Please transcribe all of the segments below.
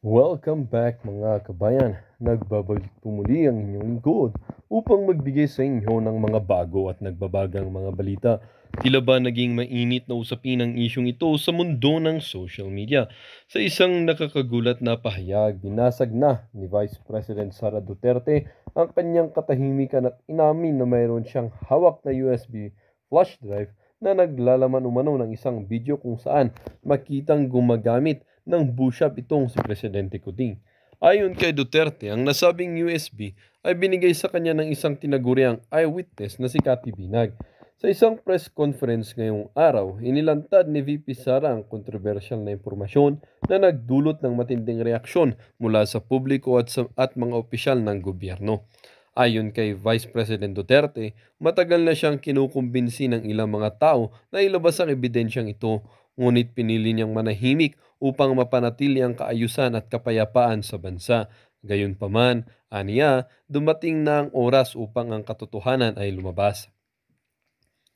Welcome back mga kabayan. Nagbabalik po muli ang inyong lingkod upang magbigay sa inyo ng mga bago at nagbabagang mga balita. Tila ba naging mainit na usapin ang isyong ito sa mundo ng social media? Sa isang nakakagulat na pahayag, binasag na ni Vice President Sara Duterte ang kanyang katahimikan at inamin na mayroon siyang hawak na USB flash drive na naglalaman umano ng isang video kung saan makitang gumagamit ng bushab itong si Presidente Kuting. Ayon kay Duterte, ang nasabing USB ay binigay sa kanya ng isang tinaguriang eyewitness na si Cathy Binag. Sa isang press conference ngayong araw, inilantad ni VP Sara ang kontrobersyal na impormasyon na nagdulot ng matinding reaksyon mula sa publiko at mga opisyal ng gobyerno. Ayon kay Vice President Duterte, matagal na siyang kinukumbinsi ng ilang mga tao na ilabas ang ebidensyang ito, ngunit pinili niyang manahimik upang mapanatili ang kaayusan at kapayapaan sa bansa. Gayunpaman, aniya, dumating na ang oras upang ang katotohanan ay lumabas.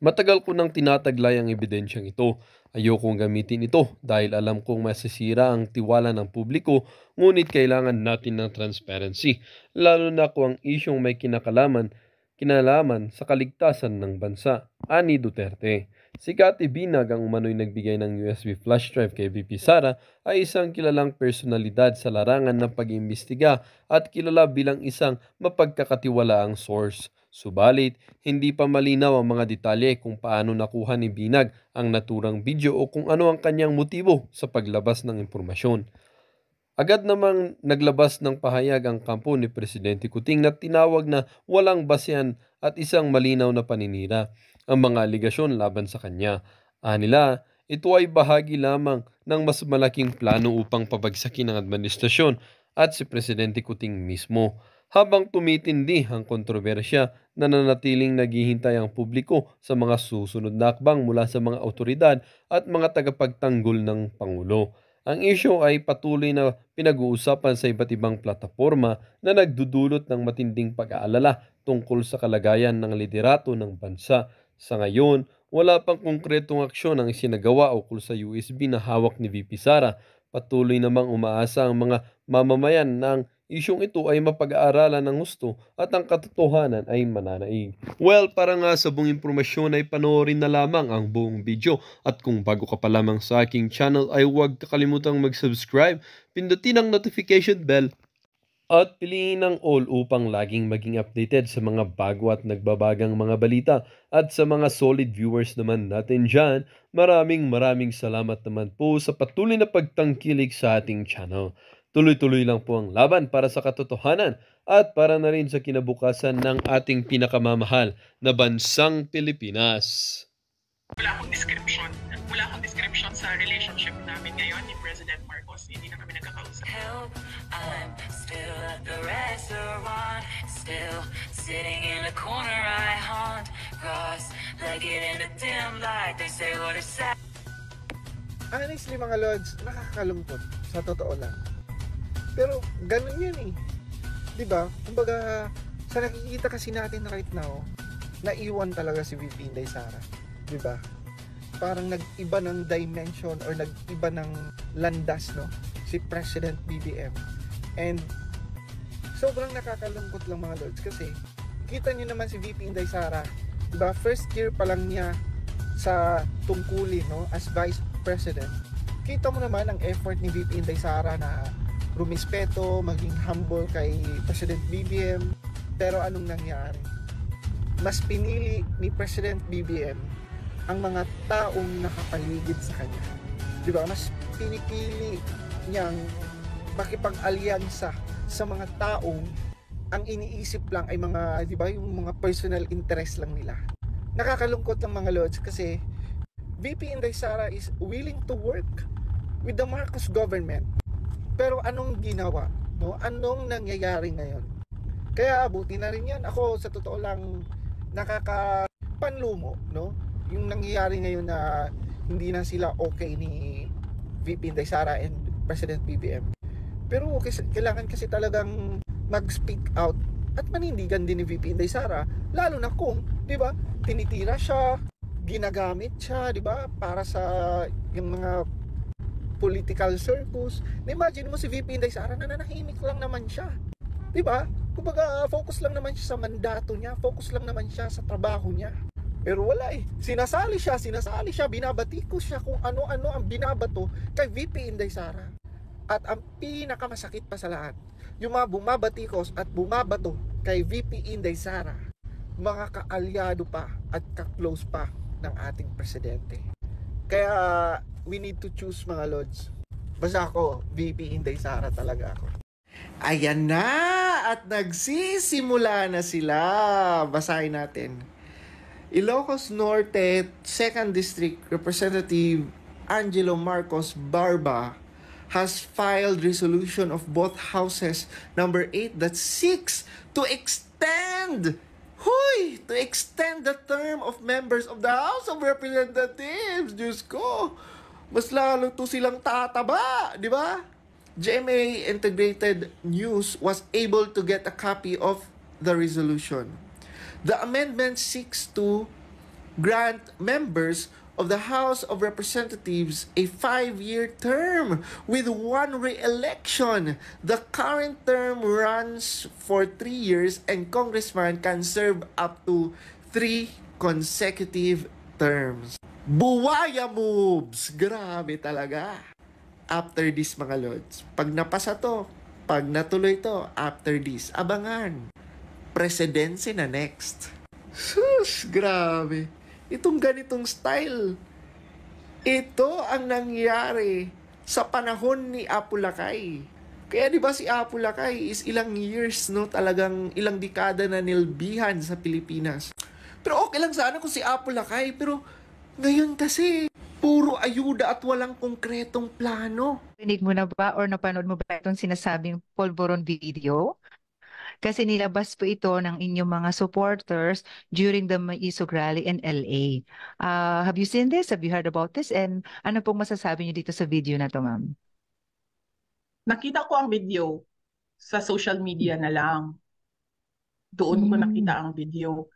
Matagal ko nang tinataglay ang ebidensyang ito. Ayokong gamitin ito dahil alam kong masisira ang tiwala ng publiko, ngunit kailangan natin ng transparency, lalo na kung ang isyong may kinalaman sa kaligtasan ng bansa, ani Duterte. Si Cathy Binag ang umano'y nagbigay ng USB flash drive kay VP Sara ay isang kilalang personalidad sa larangan ng pag-iimbestiga at kilala bilang isang mapagkakatiwalaang source. Subalit, hindi pa malinaw ang mga detalye kung paano nakuha ni Binag ang naturang video o kung ano ang kanyang motibo sa paglabas ng impormasyon. Agad namang naglabas ng pahayag ang kampo ni Presidente Kuting na tinawag na walang basehan at isang malinaw na paninira ang mga aligasyon laban sa kanya. Anila, ito ay bahagi lamang ng mas malaking plano upang pabagsakin ang administrasyon at si Presidente Kuting mismo. Habang tumitindi ang kontrobersya, nananatiling naghihintay ang publiko sa mga susunod na akbang mula sa mga awtoridad at mga tagapagtanggol ng Pangulo. Ang isyu ay patuloy na pinag-uusapan sa iba't ibang plataforma na nagdudulot ng matinding pag-aalala tungkol sa kalagayan ng liderato ng bansa. Sa ngayon, wala pang konkretong aksyon ang isinagawa ukol sa USB na hawak ni VP Sara. Patuloy namang umaasa ang mga mamamayan ng isyong ito ay mapag-aaralan ng gusto at ang katotohanan ay mananaig. Well, para nga sa buong impormasyon ay panoorin na lamang ang buong video at kung bago ka pa lamang sa aking channel ay huwag kakalimutang mag-subscribe, pindutin ang notification bell at piliin ang all upang laging maging updated sa mga bago at nagbabagang mga balita. At sa mga solid viewers naman natin dyan, maraming salamat naman po sa patuloy na pagtangkilik sa ating channel. Tuloy-tuloy lang po ang laban para sa katotohanan at para na rin sa kinabukasan ng ating pinakamamahal na bansang Pilipinas. Wala akong description sa relationship namin ngayon ni President Marcos. Hindi na kami nagkakausap. Help, I'm still at the restaurant, still sitting in a corner I haunt, cross-legged in the dim light, they say what is sad. Honestly mga lords, nakakalungkot sa totoo lang. Pero ganun yan eh. 'Di ba? Kumbaga sa nakikita kasi natin right now, naiwan talaga si VP Inday Sara. 'Di ba? Parang nag-iba ng dimension or nag-iba ng landas, no? Si President BBM. And sobrang nakakalungkot lang mga lords kasi kita niyo naman si VP Inday Sara, 'di ba? First year pa lang niya sa tungkulin, no, as Vice President. Kita mo naman ang effort ni VP Inday Sara na rumispeto, maging humble kay President BBM. Pero anong nangyari? Mas pinili ni President BBM ang mga taong nakapaligid sa kanya. Di ba? Mas pinipili niyang makipag-alyansa sa mga taong ang iniisip lang ay mga, di ba, yung mga personal interest lang nila. Nakakalungkot lang mga lords kasi VP Inday Sara is willing to work with the Marcos government. Pero anong ginawa? No? Anong nangyayari ngayon? Kaya abuti na rin yan. Ako sa totoo lang nakakapanlumo, no? Yung nangyayari ngayon na hindi na sila okay ni VP Inday Sara and President BBM. Pero kailangan kasi talagang mag-speak out at manindigan din ni VP Inday Sara, lalo na kung, 'di ba, tinitira siya, ginagamit siya, 'di ba, para sa yung mga political circus. Imagine mo si VP Inday Sara, nananahimik lang naman siya. Diba? Kumbaga, focus lang naman siya sa mandato niya, focus lang naman siya sa trabaho niya. Pero wala eh. Sinasali siya, binabatikos siya kung ano-ano ang binabato kay VP Inday Sara. At ang pinakamasakit pa sa lahat, yung mga bumabatikos at bumabato kay VP Inday Sara, mga kaalyado pa at ka-close pa ng ating presidente. Kaya we need to choose, mga lods. Basta ako, VP Inday Sara talaga ako. Ayan na! At nagsisimula na sila. Basahin natin. Ilocos Norte 2nd District Representative Angelo Marcos Barba has filed resolution of both houses number 8 that seeks to extend the term of members of the House of Representatives. Diyos ko, mas lalo to silang tataba, di ba? GMA Integrated News was able to get a copy of the resolution. The amendment seeks to grant members of the House of Representatives a 5-year term with 1 re-election. The current term runs for 3 years and congressman can serve up to 3 consecutive terms. Buwaya moves! Grabe talaga. After this, mga lods, pag napasa to, pag natuloy to, after this, abangan. Presidency na next. Sus, grabe. Itong ganitong style, ito ang nangyari sa panahon ni Apu Lakay. Kaya di ba si Apu Lakay is ilang years, no? Talagang ilang dekada na nilbihan sa Pilipinas. Pero okay lang sana kung si Apu Lakay, pero ngayon kasi puro ayuda at walang konkretong plano. Rinig mo na ba or napanood mo ba itong sinasabing polvoron video? Kasi nilabas po ito ng inyong mga supporters during the Maisog Rally in LA. Have you seen this? Have you heard about this? And ano pong masasabi niyo dito sa video na to, ma'am? Nakita ko ang video sa social media na lang. Doon ko nakita ang video.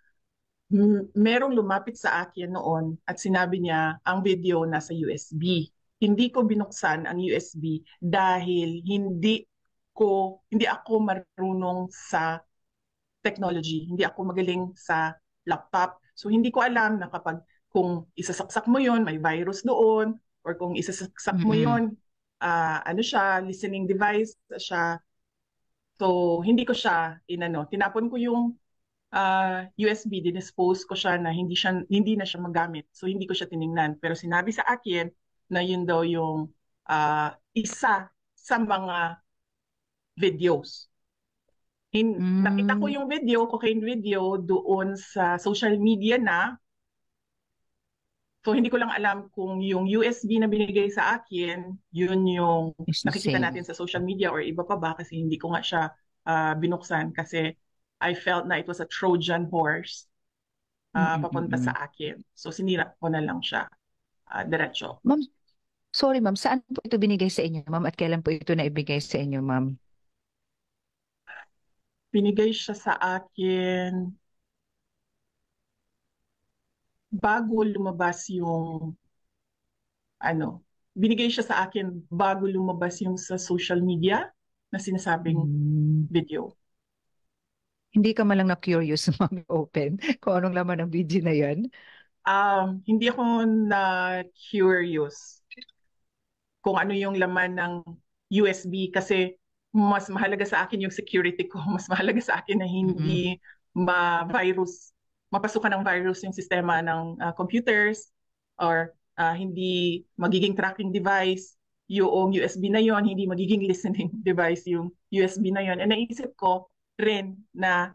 Merong lumapit sa akin noon at sinabi niya ang video nasa USB. Hindi ko binuksan ang USB dahil hindi ako marunong sa technology. Hindi ako magaling sa laptop. So hindi ko alam na kung isasaksak mo yon may virus doon, or kung isasaksak mo yon listening device siya. So hindi ko siya tinapon ko yung USB, dinispose ko siya na hindi na siya magamit. So hindi ko siya tiningnan. Pero sinabi sa akin na yun daw yung isa sa mga videos. Nakita ko yung cocaine video doon sa social media na. So hindi ko lang alam kung yung USB na binigay sa akin, yun yung nakikita natin sa social media or iba pa ba, kasi hindi ko nga siya binuksan kasi I felt na it was a Trojan horse papunta sa akin. So sinira ko na lang siya diretso. Ma'am, sorry ma'am, saan po ito binigay sa inyo, ma'am? At kailan po ito naibigay sa inyo, ma'am? Binigay siya sa akin bago lumabas yung binigay siya sa akin bago lumabas yung sa social media na sinasabing video. Hindi ka man lang na-curious, ma'am, open kung anong laman ng video na yan? Hindi ako na-curious kung ano yung laman ng USB kasi mas mahalaga sa akin yung security ko. Mas mahalaga sa akin na hindi mapasukan ng virus yung sistema ng computers, or hindi magiging tracking device yung USB na yon, hindi magiging listening device yung USB na yon. And naisip ko rin na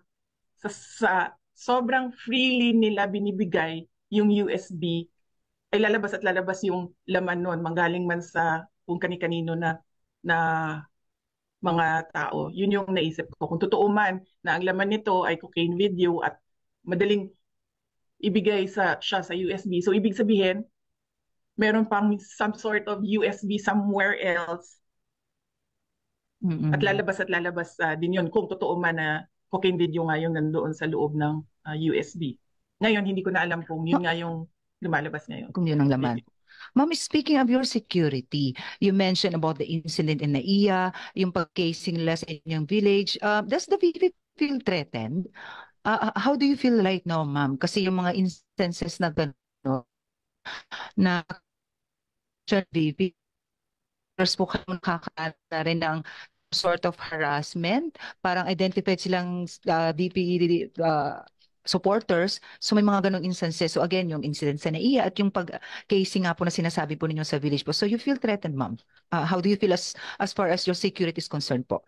sa sobrang freely nila binibigay yung USB, ay lalabas at lalabas yung laman nun, manggaling man sa kung kani-kanino na mga tao. Yun yung naisip ko. Kung totoo man na ang laman nito ay cocaine video at madaling ibigay siya sa USB, so ibig sabihin, meron pang some sort of USB somewhere else. At lalabas din yun kung totoo man na cocaine video nga yung nandoon sa loob ng USB. Ngayon, hindi ko na alam kung yun nga yung lumalabas ngayon. Kung yun ang laman. Ma'am, speaking of your security, you mentioned about the incident in Naiya, yung pag-casing nila sa inyong village. Does the VP feel threatened? How do you feel right now, ma'am? Kasi yung mga instances na gano'n, na VP, first po kayo nakakata rin ng sort of harassment. Parang identified silang DPE supporters. So may mga ganong instances. So again, yung incident sa NAIA at yung pag-casing nga po na sinasabi po ninyo sa village po. So you feel threatened, ma'am? How do you feel as far as your security is concerned po?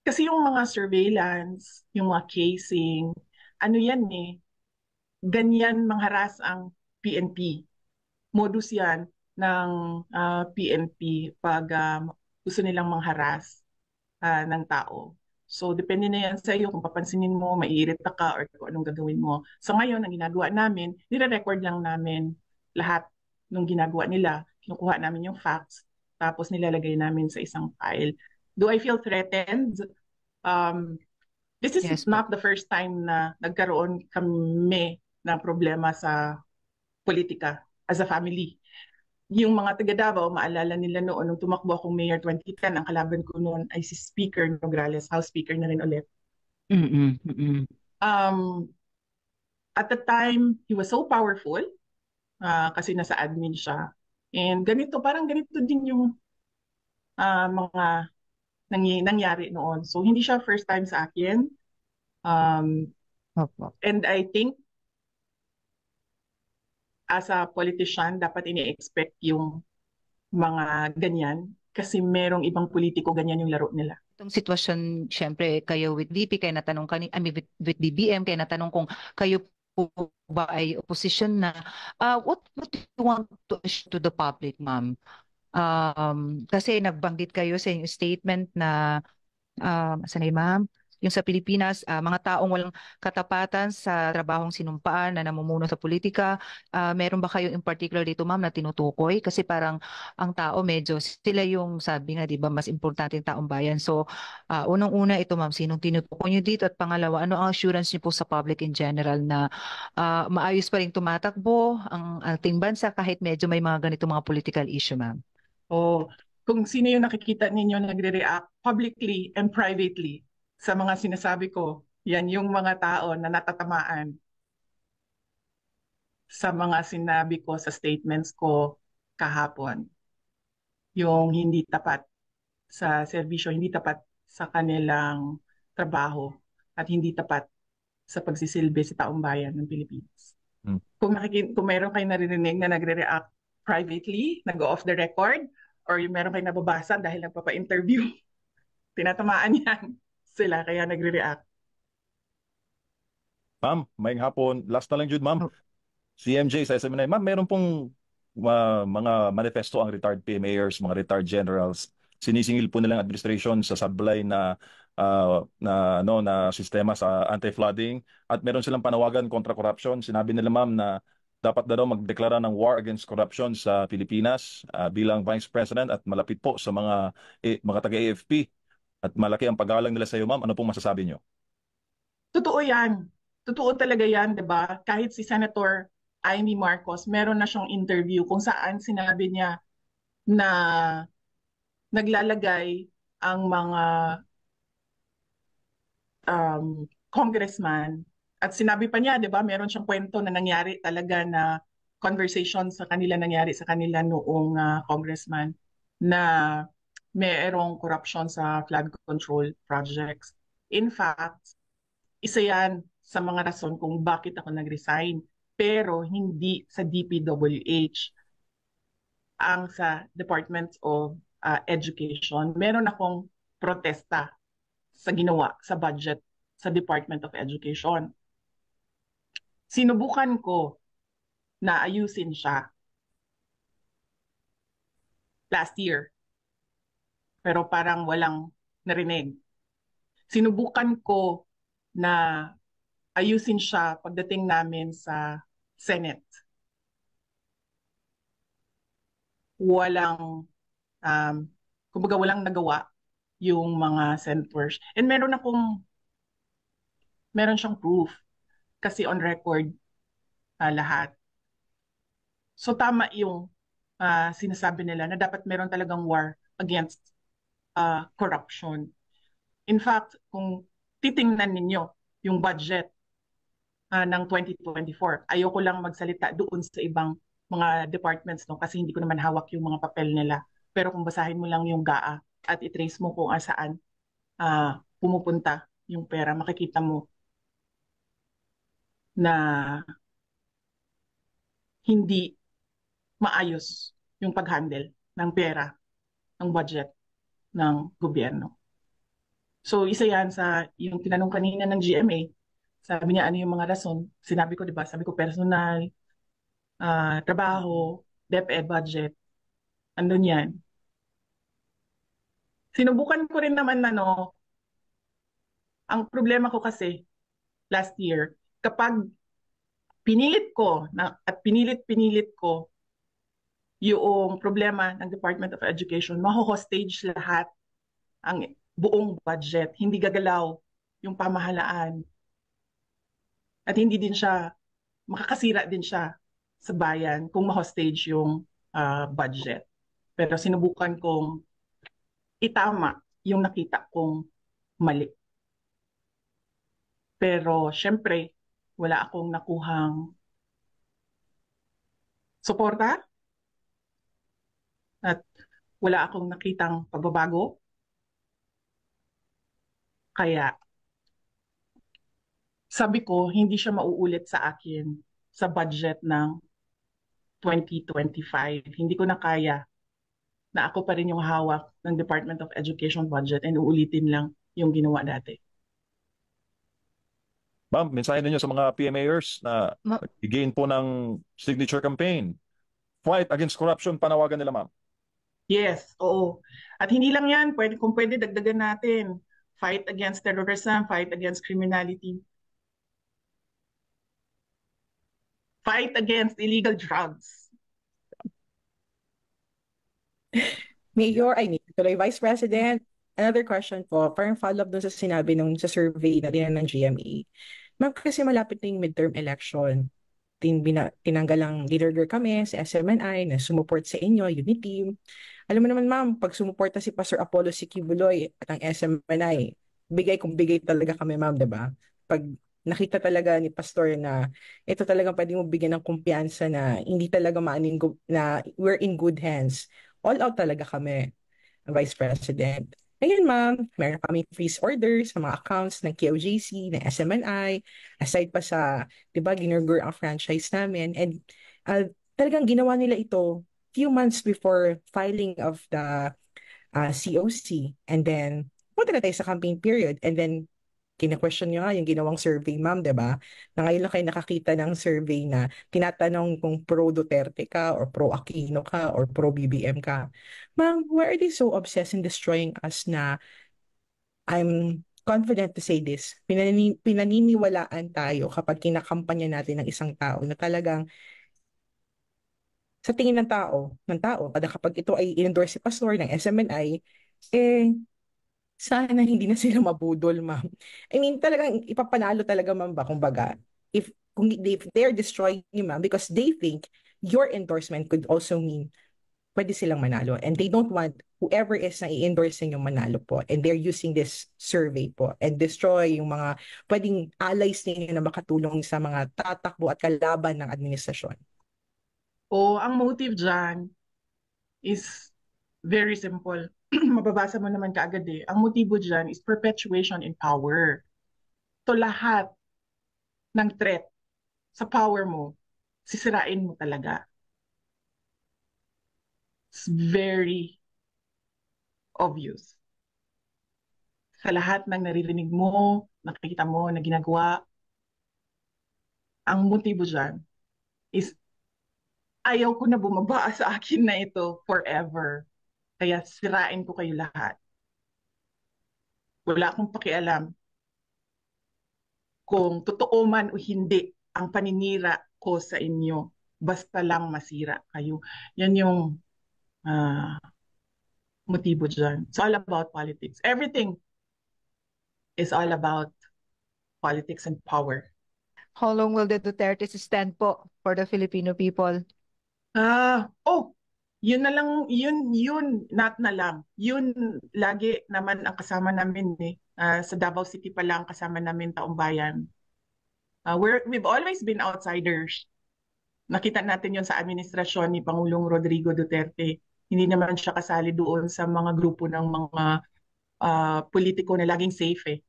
Kasi yung mga surveillance, yung mga casing, ano yan eh, ganyan mangharas ang PNP. Modus yan ng PNP pag gusto nilang mangharas ng tao. So, depende na yan sa iyo kung papansinin mo, maiirita ka, or kung anong gagawin mo. Sa ngayon, ang ginagawa namin, nire-record lang namin lahat ng ginagawa nila. Kinukuha namin yung facts, tapos nilalagay namin sa isang file. Do I feel threatened? Um, this is Yes po. not the first time na nagkaroon kami ng problema sa politika as a family. Yung mga taga Davao, maalala nila noon, nung tumakbo akong Mayor 2010, ang kalaban ko noon ay si Speaker Nograles, House Speaker na rin ulit. Mm-mm, mm-mm. At the time, he was so powerful kasi nasa admin siya. And ganito, parang ganito din yung mga nangyari noon. So, hindi siya first time sa akin. Opo. And I think, as a politician, dapat ini-expect yung mga ganyan kasi merong ibang politiko ganyan yung laro nila. Itong sitwasyon, syempre, kayo with DP, kayo natanong I mean, with DBM, kayo natanong kung kayo po ba ay opposition na. What do you want to assure to the public, ma'am? Kasi nagbanggit kayo sa inyong statement na sanay ma'am, yung sa Pilipinas, mga taong walang katapatan sa trabahong sinumpaan na namumuno sa politika, meron ba kayo in particular dito ma'am na tinutukoy? Kasi parang ang tao medyo sila yung sabi nga 'di ba mas importante yung taong bayan. So unang-una ito ma'am, sinong tinutukoy niyo dito at pangalawa, ano ang assurance niyo po sa public in general na maayos pa rin tumatakbo ang ating bansa kahit medyo may mga ganito mga political issue ma'am? O kung sino yung nakikita ninyo nagre-react publicly and privately sa mga sinasabi ko, yan yung mga tao na natatamaan sa mga sinabi ko sa statements ko kahapon. Yung hindi tapat sa serbisyo, hindi tapat sa kanilang trabaho, at hindi tapat sa pagsisilbi sa taong bayan ng Pilipinas. Kung meron kayo naririnig na nagre-react privately, nag-go off the record, or yung meron kayo nababasa dahil nagpapa-interview, tinatamaan yan sila kaya nagre-react. Ma'am, maayong hapon. Last na lang Jude, ma'am. Si MJ sa SMNI. Ma'am, meron pong mga manifesto ang retired PMAers, mga retired generals. Sinisingil po nilang administration sa sablay na sistema sa anti-flooding at meron silang panawagan kontra corruption. Sinabi nila ma'am na dapat na daw magdeklara ng war against corruption sa Pilipinas bilang Vice President at malapit po sa mga taga-AFP at malaki ang paggalang nila sa iyo ma'am. Ano pong masasabi niyo? Totoo yan. Totoo talaga yan, di ba? Kahit si Senator Amy Marcos, meron na siyang interview kung saan sinabi niya na naglalagay ang mga congressman, at sinabi pa niya, di ba, meron siyang kwento na nangyari talaga na conversation sa kanila, nangyari sa kanila noong congressman na mayroong corruption sa flood control projects. In fact, isa yan sa mga rason kung bakit ako nag-resign. Pero hindi sa DPWH, ang sa Department of Education. Meron akong protesta sa ginawa sa budget sa Department of Education. Sinubukan ko na ayusin siya last year, pero parang walang narinig. Sinubukan ko na ayusin siya pagdating namin sa Senate. Kumbaga walang nagawa yung mga senators. And meron siyang proof kasi on record lahat. So tama yung sinasabi nila na dapat meron talagang war against corruption. In fact, kung titingnan ninyo yung budget ng 2024, ayoko lang magsalita doon sa ibang mga departments no kasi hindi ko naman hawak yung mga papel nila. Pero kung basahin mo lang yung GAA at i-trace mo kung saan pumupunta yung pera, makikita mo na hindi maayos yung pag-handle ng pera, ng budget ng gobyerno. So isa yan sa yung tinanong kanina ng GMA, sabi niya ano yung mga rason, sinabi ko 'di ba, sabi ko personal, trabaho, DepEd budget, andun yan. Sinubukan ko rin naman na no, ang problema ko kasi last year, kapag pinilit ko at pinilit ko yung problema ng Department of Education, maho-hostage lahat ang buong budget. Hindi gagalaw yung pamahalaan. At hindi din siya, makakasira din siya sa bayan kung ma-hostage yung budget. Pero sinubukan kong itama yung nakita kong mali. Pero syempre, wala akong nakuhang suporta at wala akong nakitang pagbabago. Kaya sabi ko, hindi siya mauulit sa akin sa budget ng 2025. Hindi ko na kaya na ako pa rin yung hawak ng Department of Education budget and uulitin lang yung ginawa dati. Ma'am, mensahe ninyo sa mga PMAers na Ma- gain po ng signature campaign. Fight against corruption, panawagan nila, ma'am. Yes, oo. At hindi lang yan, kung pwede dagdagan natin. Fight against terrorism, fight against criminality, fight against illegal drugs. Mayor, tuloy Vice President, another question po, parang follow-up dun sa sinabi nung sa survey na din ng GMA. Ma'am, kasi malapit na yung midterm election. Tinanggal ang leader kami sa SMNI na sumuport sa inyo, unity team. Alam mo naman ma'am, pag sumuporta si Pastor Apollo Sikibuloy at ang SMNI, bigay kung bigay talaga kami ma'am, diba? Pag nakita talaga ni Pastor na ito talaga pwede mo bigyan ng kumpiyansa na hindi talaga na we're in good hands. All out talaga kami, Vice President. Ngayon ma'am, meron kami freeze orders sa mga accounts ng KOJC, ng SMNI, aside pa sa, di ba, ginurgur ang franchise namin. And talagang ginawa nila ito few months before filing of the COC. And then, punta na tayo sa campaign period. And then, kina-question nyo nga yung ginawang survey, ma'am, di ba? Na ngayon lang kayo nakakita ng survey na tinatanong kung pro-Duterte ka or pro-Aquino ka or pro-BBM ka. Ma'am, why are they so obsessed in destroying us na I'm confident to say this, pinaniniwalaan tayo kapag kinakampanya natin ng isang tao na talagang sa tingin ng tao, kapag ito ay in-endorse si Pastor ng SMNI, sana hindi na sila mabudol, ma'am. I mean, talagang ipapanalo talaga, ma'am, ba? Kumbaga, if they're destroying you, ma'am, because they think your endorsement could also mean pwede silang manalo. And they don't want whoever is na i-endorsing yung manalo po. And they're using this survey po and destroy yung mga pwedeng allies ninyo na makatulong sa mga tatakbo at kalaban ng administrasyon. Ang motive dyan is very simple. Mababasa mo naman kaagad eh. Ang motibo dyan is perpetuation in power. To lahat ng threat sa power mo, sisirain mo talaga. It's very obvious. Sa lahat ng naririnig mo, nakikita mo na ginagawa, ang motibo dyan is ayaw ko na bumaba sa akin na ito forever. Kaya sirain ko kayo lahat. Wala akong pakialam kung totoo man o hindi ang paninira ko sa inyo. Basta lang masira kayo. Yan yung motibo dyan. It's all about politics. Everything is all about politics and power. How long will the Dutertes stand po for the Filipino people? Oh, yun na lang, yun, not na lang. Yun, lagi naman ang kasama namin eh. Sa Davao City pa lang kasama namin Taong Bayan. We've always been outsiders. Nakita natin yun sa administrasyon ni Pangulong Rodrigo Duterte. Hindi naman siya kasali doon sa mga grupo ng mga politiko na laging safe eh.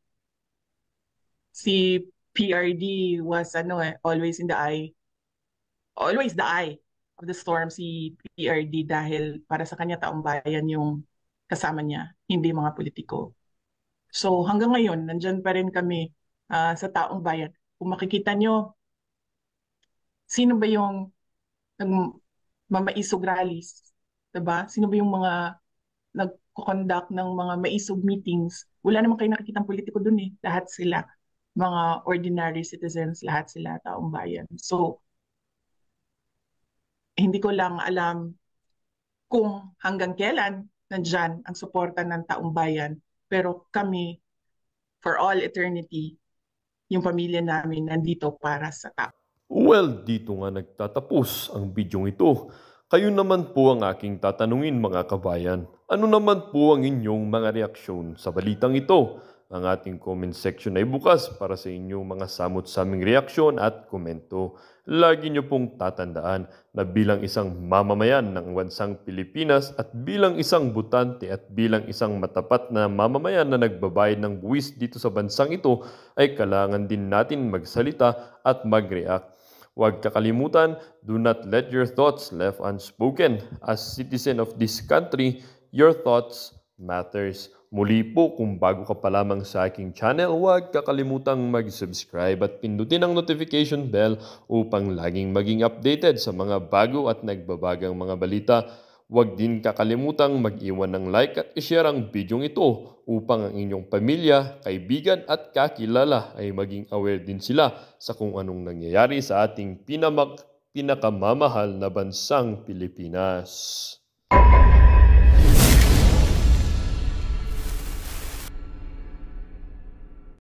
Si PRD was always in the eye, always the eye of the storm si PRD dahil para sa kanya Taong Bayan yung kasama niya, hindi mga politiko. So hanggang ngayon, nandyan pa rin kami sa Taong Bayan. Kung makikita nyo, sino ba yung mamaisog rallies? Diba? Sino ba yung mga nagko-conduct ng mga maisog meetings? Wala naman kayo nakikitang politiko dun eh. Lahat sila, mga ordinary citizens, lahat sila Taong Bayan. So, hindi ko lang alam kung hanggang kailan nandyan ang suporta ng Taong Bayan. Pero kami, for all eternity, yung pamilya namin nandito para sa tao. Well, dito nga nagtatapos ang bidyong ito. Kayo naman po ang aking tatanungin mga kabayan. Ano naman po ang inyong mga reaksyon sa balitang ito? Ang ating comment section ay bukas para sa inyong mga samot-saming reaksyon at komento. Lagi niyo pong tatandaan na bilang isang mamamayan ng bansang Pilipinas at bilang isang butante at bilang isang matapat na mamamayan na nagbabayad ng buwis dito sa bansang ito ay kailangan din natin magsalita at mag-react. Huwag kakalimutan, do not let your thoughts left unspoken. As citizen of this country, your thoughts matters. Muli po, kung bago ka pa lamang sa aking channel, huwag kakalimutang mag-subscribe at pindutin ang notification bell upang laging maging updated sa mga bago at nagbabagang mga balita. Huwag din kakalimutang mag-iwan ng like at i-share ang bidyong ito upang ang inyong pamilya, kaibigan at kakilala ay maging aware din sila sa kung anong nangyayari sa ating pinakamamahal na bansang Pilipinas.